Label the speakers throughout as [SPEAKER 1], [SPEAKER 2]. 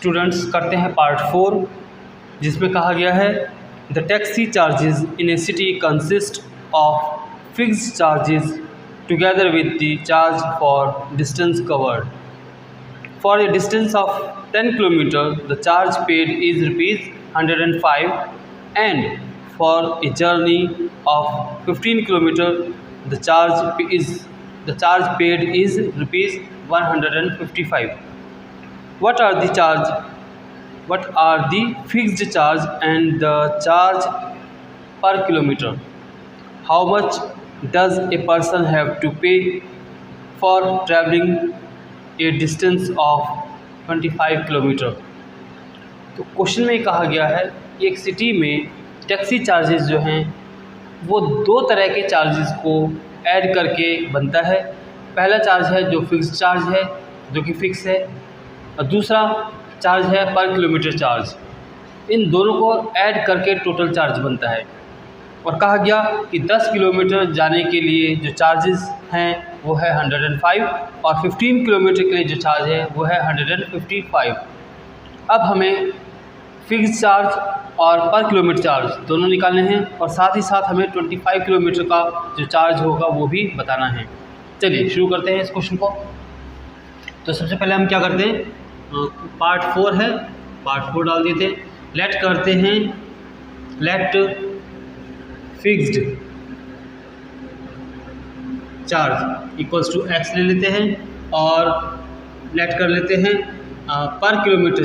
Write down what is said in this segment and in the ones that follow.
[SPEAKER 1] Students करते हैं part 4, जिसमें कहा गया है the taxi charges in A city consist of fixed charges together with the charge for distance covered. For a distance of 10 kilometre the charge paid is ₹105 and for a journey of 15 kilometre the charge paid is ₹155। What are the fixed charge and the charge per kilometer? How much does a person have to pay for traveling a distance of 25 kilometre? तो question में कहा गया है एक city में taxi charges जो हैं वो दो तरह के चार्जेस को ऐड करके बनता है। पहला चार्ज है जो फिक्स्ड चार्ज है, जो कि फिक्स है, और दूसरा चार्ज है पर किलोमीटर चार्ज। इन दोनों को ऐड करके टोटल चार्ज बनता है। और कहा गया कि 10 किलोमीटर जाने के लिए जो चार्जेस हैं वो है 105 और 15 किलोमीटर के लिए जो चार्ज है वो है 155। अब हमें फिक्स्ड चार्ज और पर किलोमीटर चार्ज दोनों निकालने हैं और साथ ही साथ हमें 25 किलोमीटर का जो चार्ज होगा वो भी बताना है। चलिए शुरू करते हैं इस क्वेश्चन को। तो सबसे पहले हम क्या करते हैं, पार्ट 4 है, पार्ट 4 डाल देते हैं। लेट करते हैं let fixed charge equals to x ले लेते हैं और लेट कर लेते हैं पर किलोमीटर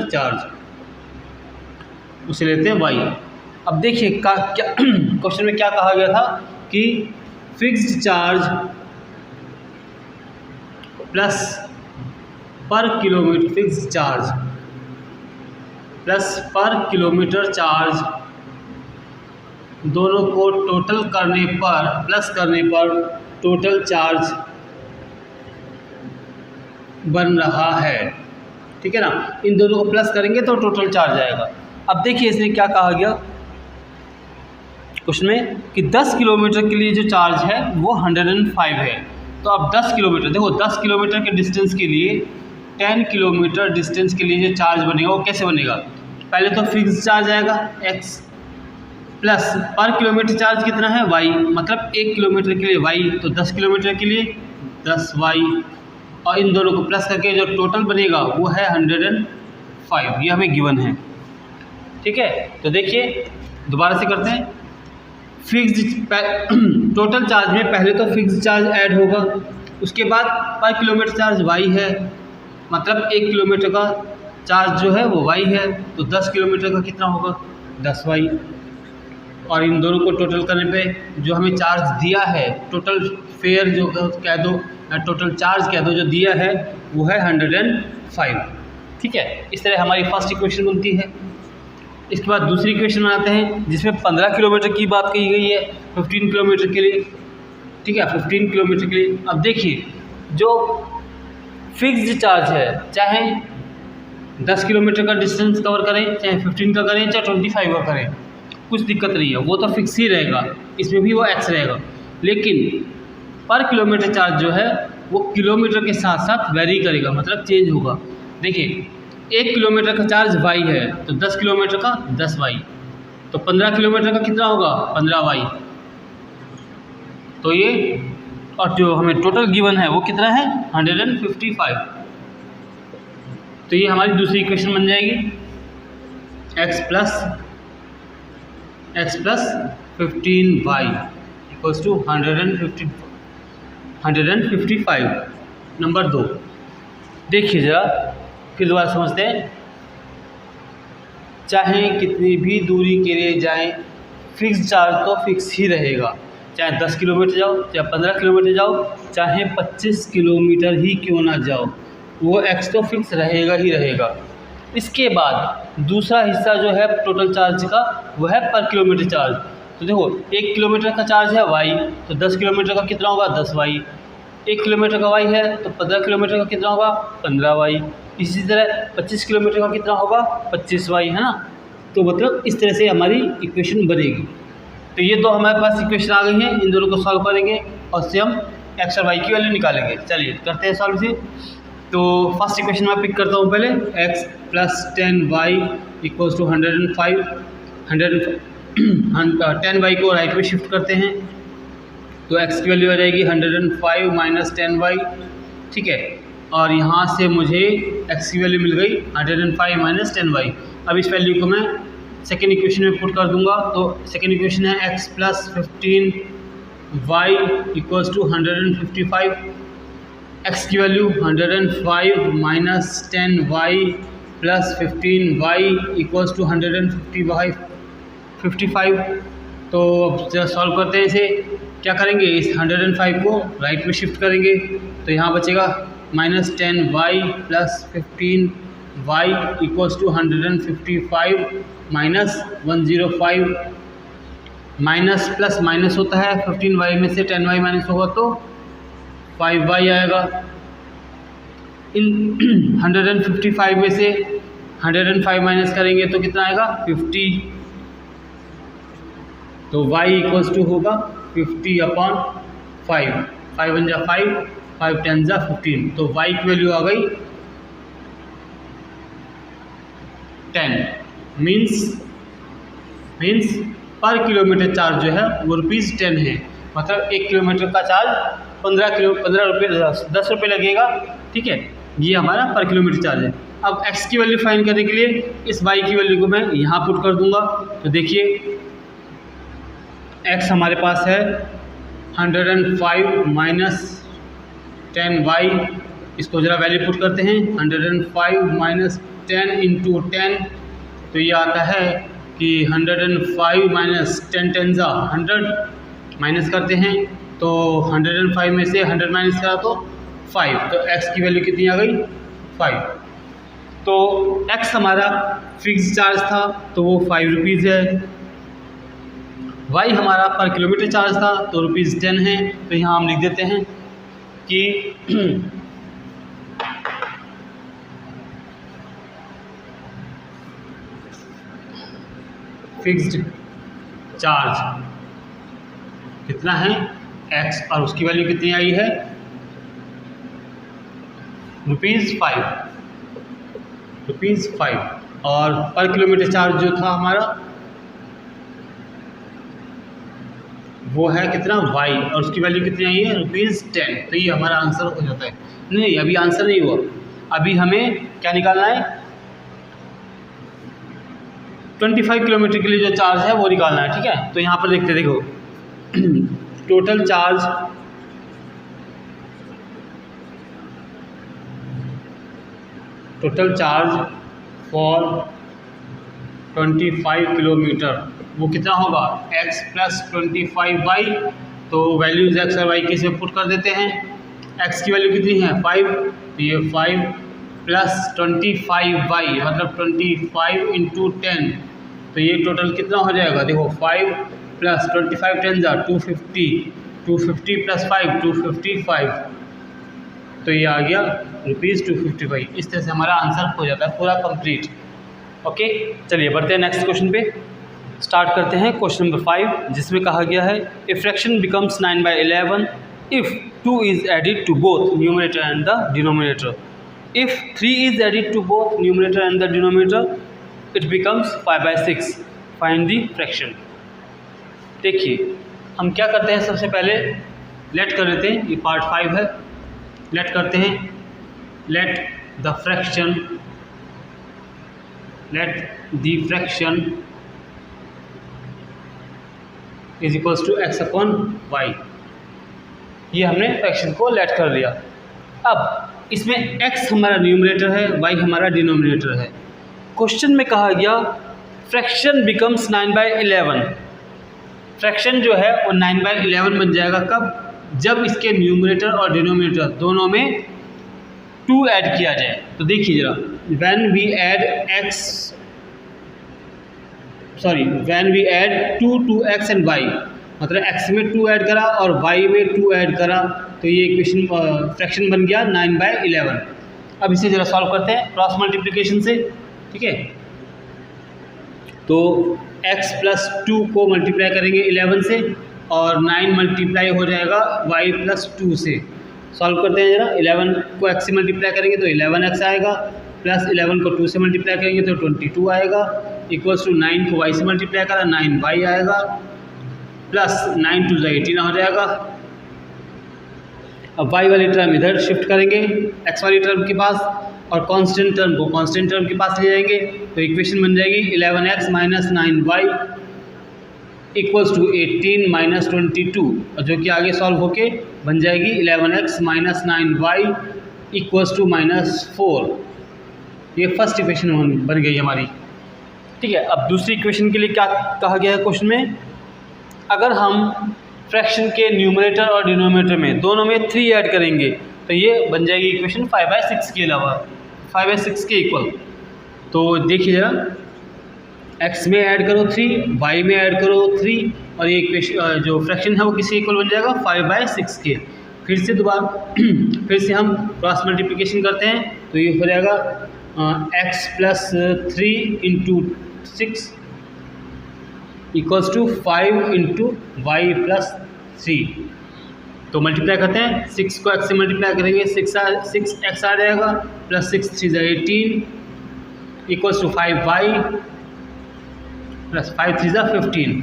[SPEAKER 1] चार्ज उसे लेते हैं वाई। अब देखिए क्या क्वेश्चन में क्या कहा गया था कि फिक्स्ड चार्ज प्लस पर किलोमीटर फिक्स्ड चार्ज प्लस पर किलोमीटर चार्ज दोनों को टोटल करने पर प्लस करने पर टोटल चार्ज बन रहा है। ठीक है ना, इन दोनों को प्लस करेंगे तो टोटल चार्ज आएगा। अब देखिए इसमें क्या कहा गया क्वेश्चन में कि 10 किलोमीटर के लिए जो चार्ज है वो 105 है। तो अब 10 किलोमीटर देखो, 10 किलोमीटर के डिस्टेंस के लिए 10 किलोमीटर डिस्टेंस के लिए जो चार्ज बनेगा वो कैसे बनेगा, पहले तो फिक्स्ड चार्ज आएगा x प्लस पर किलोमीटर चार्ज कितना है y, मतलब 1 किलोमीटर के लिए y, तो 10 किलोमीटर के लिए 10y और इन दोनों को प्लस करके जो टोटल बनेगा वो है 105। ये हमें गिवन है। ठीक है, तो देखिए दोबारा से करते हैं। फिक्स्ड टोटल चार्ज में पहले तो फिक्स्ड चार्ज ऐड होगा, उसके बाद पर किलोमीटर चार्ज y है, मतलब 1 किलोमीटर का चार्ज जो है वो y है, तो 10 किलोमीटर का कितना होगा 10y और इन दोनों को टोटल करने पे जो हमें चार्ज दिया है, टोटल फेयर जो कह दो या टोटल चार्ज कह दो जो दिया है वो है 105। ठीक है, इस तरह हमारी फर्स्ट इक्वेशन बनती है। इसके बाद दूसरी इक्वेशन बनाते हैं जिसमें 15 किलोमीटर की बात कही गई है 15 किलोमीटर के लिए। ठीक है, 15 किलोमीटर के लिए अब देखिए जो फिक्स्ड चार्ज है, चाहे 10 किलोमीटर का डिस्टेंस कवर करें, चाहे 15 का करें, चाहे 25 का करें, कुछ दिक्कत नहीं है, वो तो फिक्स ही रहेगा, इसमें भी वो एक्स रहेगा। लेकिन पर किलोमीटर चार्ज जो है वो किलोमीटर के साथ साथ वेरी करेगा, मतलब चेंज होगा। देखिए 1 किलोमीटर का चार्ज y है तो 10 किलोमीटर का 10y, तो 15 किलोमीटर का कितना होगा 15y। तो ये और जो हमें टोटल गिवन है वो कितना है 155। तो ये हमारी दूसरी इक्वेशन बन जाएगी x plus 15y equals to 155। Number 2 देखिए ज़रा फिर दोबारा समझते हैं। चाहे कितनी भी दूरी के लिए जाएं, फिक्स चार्ज तो फिक्स ही रहेगा, चाहे 10 किलोमीटर जाओ, चाहे 15 किलोमीटर जाओ, चाहे 25 किलोमीटर ही क्यों ना जाओ, वो एक्स तो फिक्स रहेगा ही रहेगा। इसके बाद दूसरा हिस्सा जो है टोटल चार्ज का वो है पर किलोमीटर चार्ज। तो देखो 1 किलोमीटर का चार्ज है y, तो 10 किलोमीटर का कितना होगा 10y, 1 किलोमीटर का y है तो 15 किलोमीटर का कितना होगा 15y, इसी तरह 25 किलोमीटर का कितना होगा 25y, है ना। तो मतलब इस तरह से हमारी इक्वेशन बनेगी। तो ये दो हमारे पास इक्वेशन आ गई हैं, इन दोनों को सॉल्व करेंगे और उससे हम x और y की वैल्यू निकालेंगे। चलिए करते हैं सॉल्व से। तो फर्स्ट इक्वेशन मैं पिक करता हूँ पहले, x plus 10y equals to 105, 10y को राइट में शिफ्ट करते हैं तो x की वैल्यू आ जाएगी 105 माइनस 10y, ठीक है। और यहाँ से मुझे x की वैल्यू मिल गई 105 माइनस 10y। अब इस वैल्यू को मैं सेकेंड इक्वेशन में पुट कर दूंगा, तो सेकेंड इक्वेशन है x plus 15y equals to 155, x की value 105 minus 10y plus 15y equals to 155। तो अब जरा सॉल्व करते हैं इसे। क्या करेंगे, इस 105 को राइट में शिफ्ट करेंगे तो यहाँ बचेगा minus 10y plus 15y equals to 155 minus 105। Minus plus minus होता है, 15y में से 10y माइनस होगा तो 5y आएगा। इन 155 में से 105 माइनस करेंगे तो कितना आएगा 50, तो y इक्वल्स टू होगा 50/5, 5 वन जा 5, 5 10 जा 15, तो y की वैल्यू आ गई 10। मीन्स पर किलोमीटर चार्ज जो है वो ₹10 है, मतलब 1 किलोमीटर का चार्ज 10 रुपये लगेगा, ठीक है। ये हमारा पर किलोमीटर चार्ज है। अब x की वैल्यू फाइंड करने के लिए इस y की वैल्यू को मैं यहाँ पुट कर दूंगा, तो देखिए x हमारे पास है 105 माइनस 10y, इसको ज़रा वैल्यू पुट करते हैं, 105 माइनस 10 इंटू 10, तो ये आता है कि 105 माइनस 10 10 जा 100, माइनस करते हैं तो 105 में से 100 माइनस करा तो 5, तो x की वैल्यू कितनी आ गई 5। तो x हमारा फिक्स चार्ज था तो वो 5 रुपीज़ है, y हमारा पर किलोमीटर चार्ज था तो ₹10 है, तो यहाँ हम लिख देते हैं कि फिक्स्ड चार्ज कितना है x, और उसकी वैल्यू कितनी आई है ₹5, और पर किलोमीटर चार्ज जो था हमारा वो है कितना y, और उसकी वैल्यू कितनी आई है ₹10। तो ये हमारा आंसर हो जाता है। नहीं, अभी आंसर नहीं हुआ, अभी हमें क्या निकालना है, 25 किलोमीटर के लिए जो चार्ज है वो निकालना है, ठीक है। तो यहाँ पर देखते देखो टोटल चार्ज फॉर 25 किलोमीटर वो कितना होगा x प्लस 25y, तो वैल्यूज x और y किसे पुट कर देते हैं, x की वैल्यू कितनी है 5, तो ये 5 प्लस 25y मतलब 25 इंटू 10, तो ये टोटल कितना हो जाएगा, देखो 5 प्लस 25 10 जा 250, 250 प्लस 5 255, तो ये आ गया ₹255। इस तरह से हमारा आंसर हो जाता है पूरा कंप्लीट। ओके, चलिए बढ़ते हैं नेक्स्ट क्वेश्चन पे। स्टार्ट करते हैं क्वेश्चन नंबर 5, जिसमें कहा गया है a fraction becomes 9/11 if 2 is added to both numerator and the denominator. If 3 is added to both numerator and the denominator it becomes 5/6। Find the fraction. देखिए हम क्या करते हैं, सबसे पहले लेट कर लेते हैं, ये पार्ट 5 है, लेट करते हैं, let the fraction is equals to x upon y। ये हमने फ्रैक्शन को लेट कर लिया। अब इसमें x हमारा न्यूमरेटर है, y हमारा डिनोमिनेटर है। क्वेश्चन में कहा गया फ्रैक्शन बिकम्स 9/11। फ्रैक्शन जो है वो 9/11 बन जाएगा कब, जब इसके न्यूमरेटर और डिनोमिनेटर दोनों में 2 ऐड किया जाए। तो देखिए जरा, when we add 2 to x and y, मतलब x में 2 ऐड करा और y में 2 ऐड करा, तो ये इक्वेशन फ्रैक्शन बन गया 9/11। अब इसे जरा सॉल्व करते हैं क्रॉस मल्टीप्लिकेशन से, ठीक है। तो x प्लस 2 को मल्टीप्लाई करेंगे 11 से और 9 मल्टीप्लाई हो जाएगा y प्लस 2 से, सॉल्व करते हैं जरा। 11 को x से मल्टीप्लाई करेंगे तो 11x आएगा, प्लस 11 को 2 से मल्टीप्लाई करेंगे तो 22 आएगा, इक्वल्स टू 9 को y से मल्टीप्लाई करा 9y आएगा, प्लस 9 2 18 हो जाएगा। अब y वाली टर्म इधर शिफ्ट करेंगे x वाली टर्म के पास, और कांस्टेंट टर्म को कांस्टेंट टर्म के पास ले जाएंगे तो इक्वेशन बन जाएगी 11x minus 9y equals to 18 minus 22, और जो कि आगे सॉल्व होके बन जाएगी 11x minus 9y equals to -4। ये फर्स्ट इक्वेशन बन गई हमारी। ठीक है, अब दूसरी इक्वेशन के लिए क्या कहा गया है क्वेश्चन में, अगर हम फ्रैक्शन के न्यूमरेटर और डिनोमिनेटर में दोनों में 3 ऐड करेंगे तो ये बन जाएगी इक्वेशन 5/6 के अलावा 5/6 के इक्वल। तो देखिए जरा, x में ऐड करो 3, y में ऐड करो 3, और ये इक्वेशन जो फ्रैक्शन है वो किसी इक्वल बन जाएगा 5/6 के। फिर से दोबारा फिर से हम क्रॉस मल्टीप्लिकेशन करते हैं तो ये हो जाएगा x plus 3 into 6 equals to 5 into y plus 3। तो मल्टीप्लाई करते हैं, 6 को x से मल्टीप्लाई करेंगे 6x आ जाएगा, plus 6 3 18 equals to 5y plus 5 3 15।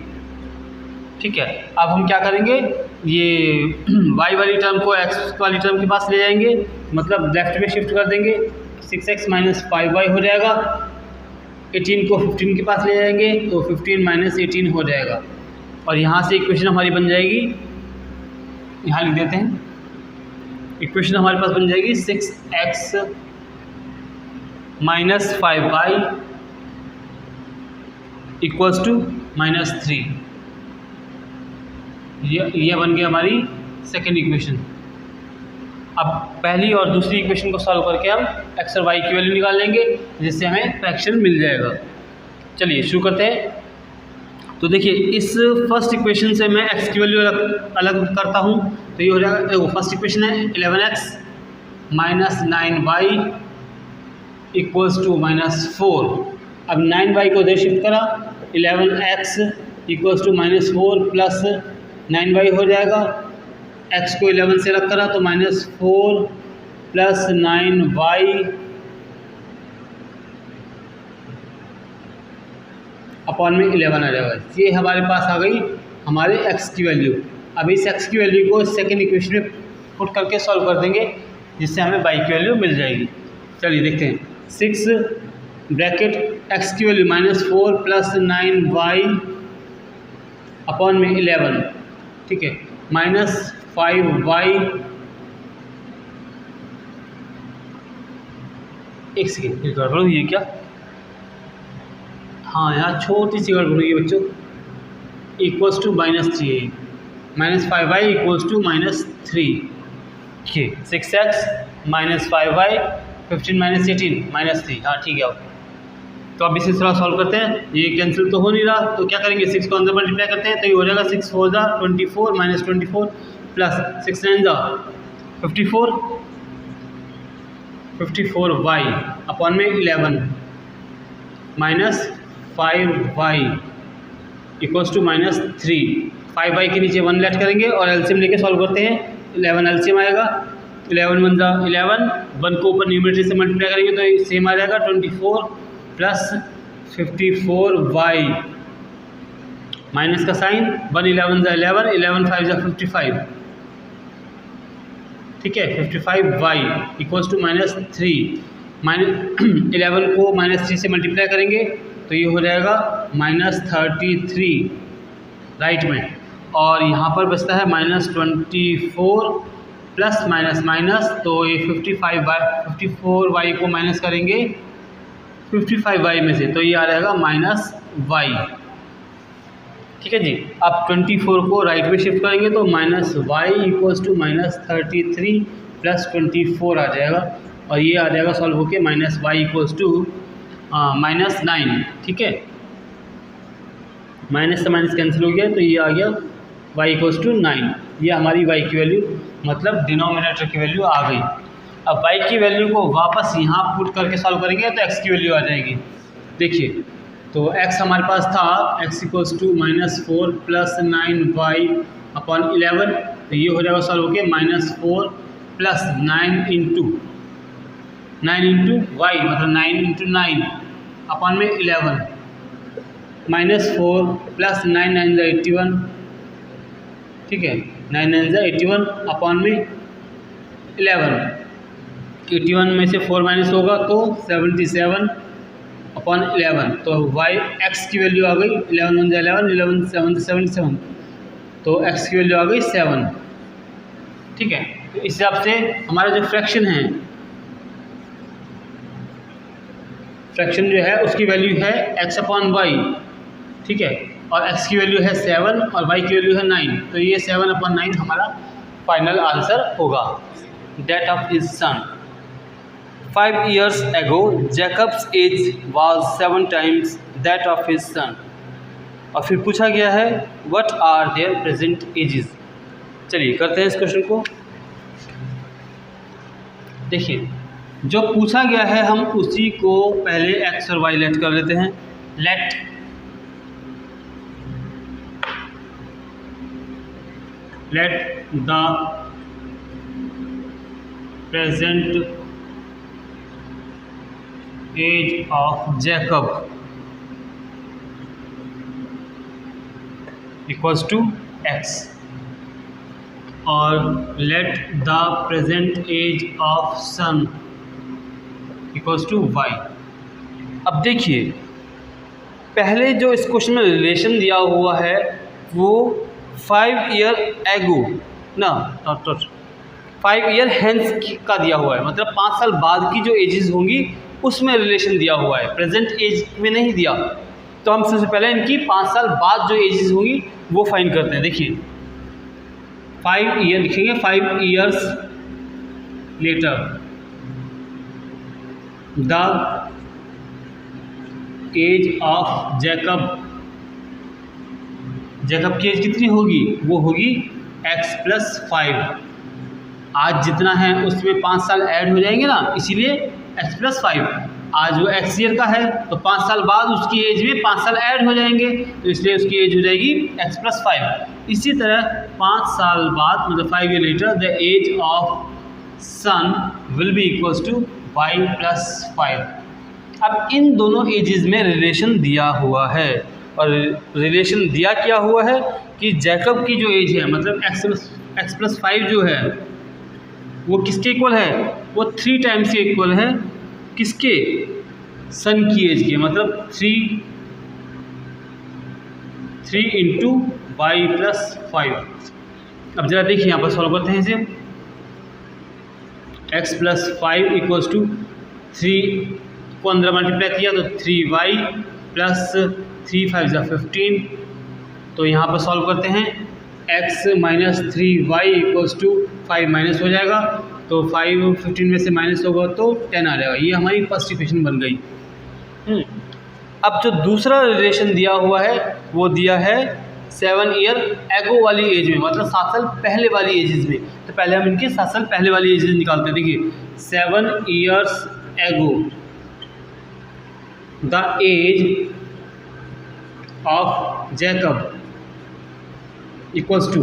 [SPEAKER 1] ठीक है, अब हम क्या करेंगे, ये y वाली टर्म को x वाली टर्म के पास ले जाएंगे, मतलब लेफ्ट में शिफ्ट कर देंगे, 6x माइनस 5y हो जाएगा, 18 को 15 के पास ले जाएंगे तो 15 माइनस 18 हो जाएगा, और यहाँ से इक्वेशन हमारी बन जाएगी, यहाँ लिख देते हैं, इक्वेशन हमारे पास बन जाएगी 6x minus 5y equals to -3। ये बन गई हमारी सेकेंड इक्वेशन। अब पहली और दूसरी इक्वेशन को सॉल्व करके हम x और y की वैल्यू निकाल लेंगे, जिससे हमें फ्रैक्शन मिल जाएगा। चलिए शुरू करते हैं। तो देखिए, इस फर्स्ट इक्वेशन से मैं x की वैल्यू अलग करता हूँ तो ये हो जाएगा, देखो फर्स्ट इक्वेशन है 11x minus 9y equals to -4। अब 9y को इधर शिफ्ट करा, 11x equals to -4 plus 9y हो जाएगा, x को 11 से रख करा तो -4 प्लस 9y अपॉन में 11 आ जाएगा। ये हमारे पास आ गई हमारे x की वैल्यू। अब इस x की वैल्यू को सेकेंड इक्वेशन में पुट करके सॉल्व कर देंगे, जिससे हमें y की वैल्यू मिल जाएगी। चलिए देखते हैं, 6 ब्रैकेट x की वैल्यू -4 प्लस 9y अपॉन में 11, ठीक है, -5y। एक सेकेंड, गड़बड़ हुई है क्या? हाँ, यहाँ छोटी सी गड़बड़ हुई है बच्चों, equals to -3, -5y equals to -3। ठीक है, 6x माइनस 5y 15 माइनस 18 -3। हाँ ठीक है। तो अब इसे थोड़ा सॉल्व करते हैं, ये कैंसिल तो हो नहीं रहा, तो क्या करेंगे, 6 को अंदर मल्टीप्लाई करते हैं तो ये हो जाएगा 6 4 जा 24 माइनस 24 प्लस 6 9 जा 54y अपॉन में 11 minus 5y equals to -3। 5y के नीचे 1 लेट करेंगे और एलसीएम लेके सॉल्व करते हैं। 11 एलसीएम आएगा, 11 1 जा 11, 1 को ऊपर न्यूमरेटर से मल्टीप्लाई करेंगे तो सेम आ जाएगा 24 प्लस 54y माइनस का साइन, 1 11 जा 11, 11 5 जा 55, ठीक है, 55y इक्वल्स टू -3। -11 को -3 से मल्टीप्लाई करेंगे तो ये हो जाएगा -33 राइट में, और यहाँ पर बचता है -24 प्लस माइनस माइनस, तो ये 54y को माइनस करेंगे 55y में से, तो ये आ जाएगा -y। ठीक है जी। अब 24 को राइट में शिफ्ट करेंगे तो -y इक्वल्स टू -33 प्लस 24 आ जाएगा, और ये आ जाएगा सॉल्व होके -y इक्वल्स टू -9। ठीक है, माइनस से माइनस कैंसिल हो गया तो ये आ गया y इक्वल्स टू 9। ये हमारी y की वैल्यू, मतलब डिनोमिनेटर की वैल्यू आ गई। अब y की वैल्यू को वापस यहाँ पुट करके सॉल्व करेंगे तो x की वैल्यू आ जाएगी। देखिए, तो x हमारे पास था x equals to -4 plus 9y upon 11, तो ये हो जाएगा सॉल्व होके -4 प्लस 9 इंटू वाई मतलब 9 इंटू 9 अपॉन में 11 माइनस 4 प्लस 9 9 ज़ा 81, ठीक है, 9 9 ज़ा 81 अपॉन में 11, 81 में से 4 माइनस होगा तो 77 अपॉन 11, तो वाई एक्स की वैल्यू आ गई 11 1 ज़ा 11, 11 7 77, तो एक्स की वैल्यू आ गई 7, ठीक है। तो इस हिसाब से हमारा जो फ्रैक्शन है, फ्रैक्शन जो है उसकी वैल्यू है एक्स अपॉन वाई, ठीक है, और एक्स की वैल्यू है 7 और वाई की वैल्यू है 9, तो ये 7 अपॉन 9 हमारा फाइनल आंसर होगा। Death of his son 5 years ago Jacob's age was 7 times that of his son. और फिर पूछा गया है what are their present ages. चलिए करते हैं इस क्वेश्चन को। देखिए जो पूछा गया है हम उसी को पहले एक्स और वाई लेट कर लेते हैं। Let the present age of Jacob equals to X और let the present age of son equals to Y. अब देखिए पहले जो इस क्वेश्चन में रिलेशन दिया हुआ है वो 5 year एगो ना 5 year हेंस का दिया हुआ है, मतलब 5 साल बाद की जो एजेस होंगी उसमें रिलेशन दिया हुआ है, प्रेजेंट एज में नहीं दिया। तो हम सबसे पहले इनकी 5 साल बाद जो एजेस होंगी वो फाइंड करते हैं। देखिए 5 year लिखेंगे, 5 years later the age of Jacob. Jacob की एज कितनी होगी? वो होगी x प्लस 5। आज जितना है उसमें 5 साल ऐड हो जाएंगे ना, इसीलिए x प्लस 5। आज वो x ईयर का है तो 5 साल बाद उसकी एज में 5 साल ऐड हो जाएंगे, तो इसलिए उसकी एज हो जाएगी x प्लस 5। इसी तरह 5 साल बाद मतलब 5 year later the age of son will be equals to y plus 5। अब इन दोनों एजेस में रिलेशन दिया हुआ है और रिलेशन दिया क्या हुआ है कि जैकब की जो एज है मतलब x प्लस 5 जो है वो किसके इक्वल है? वो 3 टाइम्स के इक्वल है। किसके? सन की एज के, मतलब 3 इंटू वाई प्लस 5। अब जरा देखिए यहाँ पर सॉल्व करते हैं इसे। x प्लस 5 इक्वल्स टू 3 को अंदर मल्टीप्लाई किया तो 3y प्लस 3 5 ज़ा 15। तो यहाँ पर सॉल्व करते हैं x minus 3y equals to 5 minus हो जाएगा, तो 5 15 में से माइनस होगा तो 10 आ जाएगा। ये हमारी फर्स्ट इक्वेशन बन गई। अब जो दूसरा रिलेशन दिया हुआ है वो दिया है 7 ईयर एगो वाली एज में, मतलब 7 साल पहले वाली एजेस में। तो पहले हम इनके 7 साल पहले वाली एजेस निकालते हैं। देखिए 7 years ago the age of Jacob equals to,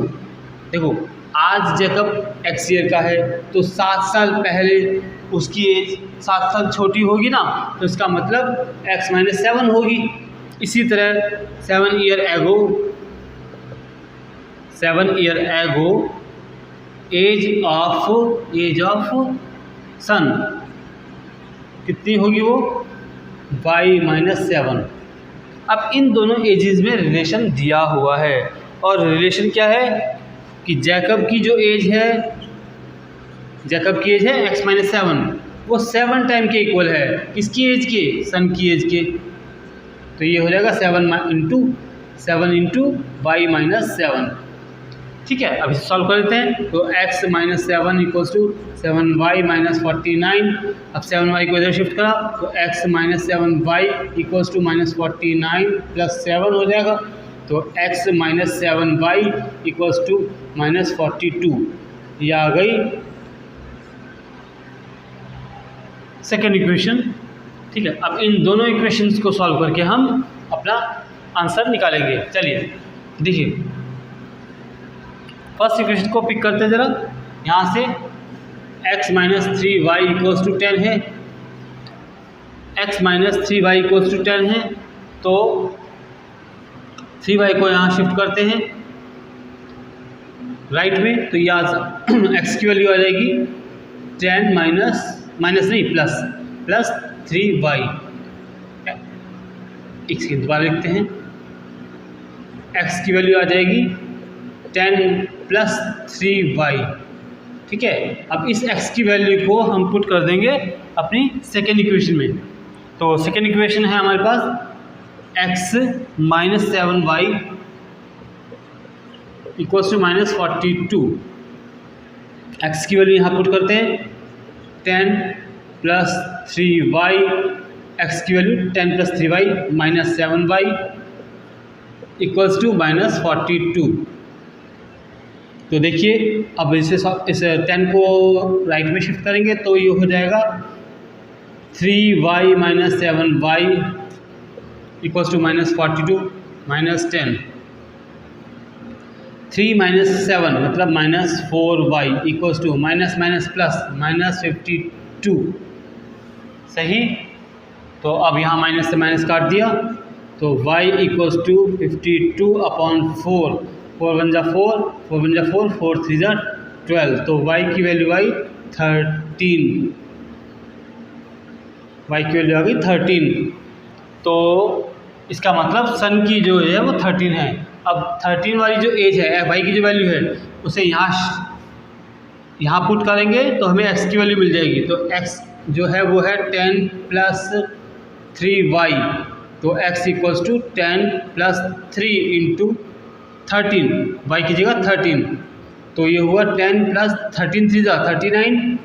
[SPEAKER 1] देखो आज जैकब x ईयर का है तो 7 साल पहले उसकी एज 7 साल छोटी होगी ना, तो इसका मतलब x माइनस 7 होगी। इसी तरह 7 year एगो एज ऑफ सन कितनी होगी? वो y माइनस 7। अब इन दोनों एजेस में रिलेशन दिया हुआ है और रिलेशन क्या है कि जैकब की जो एज है, जैकब की एज है x माइनस 7, वो 7 टाइम के इक्वल है। किसकी एज के? सन की एज के। तो ये हो जाएगा 7 इंटू वाई माइनस 7। ठीक है, अब इसे सॉल्व कर लेते हैं। तो x minus 7 equals to 7y minus 49। अब 7y को इधर शिफ्ट करा तो x minus 7y equals to minus 49 plus 7 हो जाएगा। तो x minus 7y equals to minus 42। ये आ गई सेकेंड इक्वेशन। ठीक है, अब इन दोनों इक्वेशंस को सॉल्व करके हम अपना आंसर निकालेंगे। चलिए देखिए फर्स्ट इक्वेशन को पिक करते हैं जरा यहाँ से। x minus 3y equals to 10 है, x minus 3y equals to 10 है, तो 3y को यहाँ शिफ्ट करते हैं राइट में, तो यहाँ x की वैल्यू आ जाएगी 10 माइनस नहीं प्लस 3y। इसकी दोबारा लिखते हैं, x की वैल्यू आ जाएगी 10 प्लस 3y। ठीक है, अब इस x की वैल्यू को हम पुट कर देंगे अपनी सेकेंड इक्वेशन में। तो सेकेंड इक्वेशन है हमारे पास x minus 7y equals to minus 42। x की वैल्यू यहाँ पुट करते हैं 10 प्लस 3y, x की value 10 plus 3y minus 7y equals to minus 42। तो देखिए अब इस 10 को राइट में शिफ्ट करेंगे तो ये हो जाएगा 3y minus 7y equals to minus 42 minus 10। 3 minus 7 मतलब minus 4y equals to minus minus plus minus 52। सही, तो अब यहाँ माइनस से माइनस काट दिया, तो y इक्वल्स टू 52 अपॉन 4, 4 बन जा 4, 4 बन जा 4, 4 3 जा 12, तो y की वैल्यू आई 13, y की वैल्यू आ गई 13। तो इसका मतलब सन की जो है वो 13 है। अब 13 वाली जो एज है y की जो वैल्यू है उसे यहाँ पुट करेंगे तो हमें x की वैल्यू मिल जाएगी। तो x जो है वो है 10 प्लस 3y, तो x equals to 10 plus 3 into 13, y की जगह 13, तो ये हुआ 10 प्लस 13 3 39,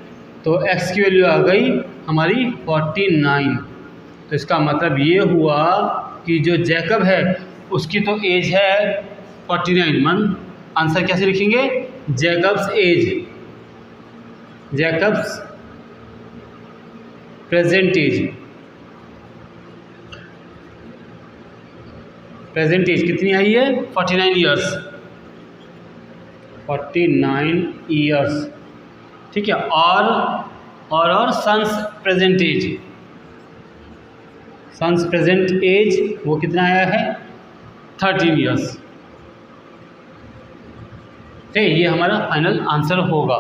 [SPEAKER 1] तो x की वैल्यू आ गई हमारी 49। तो इसका मतलब ये हुआ कि जो जैकब है उसकी तो एज है 49। मन आंसर कैसे लिखेंगे, Jacob's age, Jacob's present age, present age कितनी आई है 49 ईयर्स, 49 ईयर्स। ठीक है, और son's present age, son's present age वो कितना आया है 13 ईयर्स। ठीक है, ये हमारा फाइनल आंसर होगा।